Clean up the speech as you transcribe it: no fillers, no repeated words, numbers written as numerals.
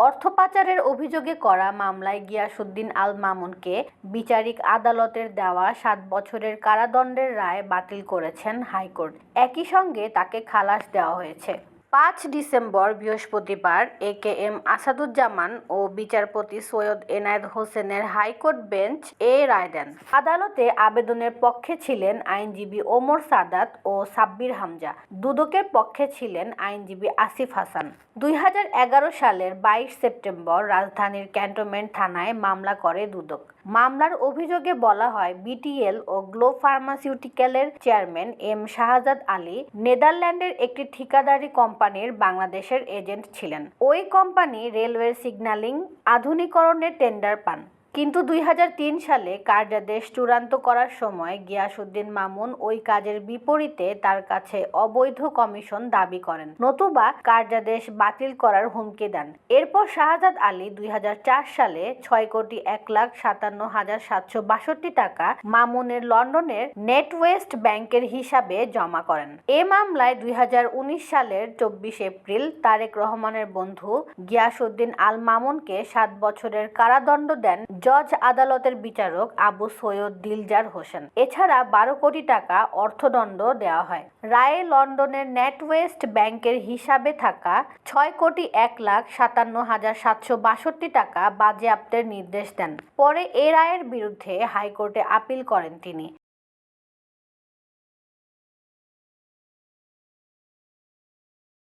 অর্থ পাচারের অভিযোগে করা মামলায় গিয়াসউদ্দিন আল মামুনকে বিচারিক আদালতের দেওয়া ৭ বছরের কারাদণ্ডের রায় বাতিল করেছেন হাইকোর্ট। একই সঙ্গে তাকে খালাস দেওয়া হয়েছে। ৫ ডিসেম্বর বৃহস্পতিবার একেএম আসাদুজ্জামান ও বিচারপতি সৈয়দ এনায়েত হোসেনের হাইকোর্ট বেঞ্চ এ রায় দেন। আদালতে আবেদনের পক্ষে ছিলেন আইনজীবী ওমর সাদাত ও সাব্বির হামজা। দুদকের পক্ষে ছিলেন আইনজীবী আসিফ হাসান। ২০১১ সালের ২২ সেপ্টেম্বর রাজধানীর ক্যান্টনমেন্ট থানায় মামলা করে দুদক। মামলার অভিযোগে বলা হয়, বিটিএল ও গ্লো ফার্মাসিউটিক্যালের চেয়ারম্যান এম শাহজাদ আলী নেদারল্যান্ডের একটি ঠিকাদারি কোম্পানির বাংলাদেশের এজেন্ট ছিলেন। ওই কোম্পানি রেলওয়ে সিগন্যালিং আধুনিকরণের টেন্ডার পান। কিন্তু ২০০৩ সালে কার্যাদেশ চূড়ান্ত করার সময় গিয়াসউদ্দিন মামুন ওই কাজের বিপরীতে তার কাছে অবৈধ কমিশন দাবি করেন, নতুবা কার্যাদেশ বাতিল করার হুমকি দেন। এরপর শাহজাদ আলী ২০০৪ সালে ৬,৫৭,৭৬২ টাকা মামুনের লন্ডনের নেটওয়েস্ট ব্যাংকের হিসাবে জমা করেন। এ মামলায় ২০১৯ সালের ২৪ এপ্রিল তারেক রহমানের বন্ধু গিয়াসউদ্দিন আল মামুনকে ৭ বছরের কারাদণ্ড দেন জজ আদালতের বিচারক আবু সৈয়দ দিলজার হোসেন। এছাড়া ১২ কোটি টাকা অর্থদণ্ড দেওয়া হয়। রায়ে লন্ডনের নেটওয়েস্ট ব্যাংকের হিসাবে থাকা ৬,১,৫৭,৭৬২ টাকা বাজেয়াপ্তের নির্দেশ দেন। পরে এ রায়ের বিরুদ্ধে হাইকোর্টে আপিল করেন তিনি।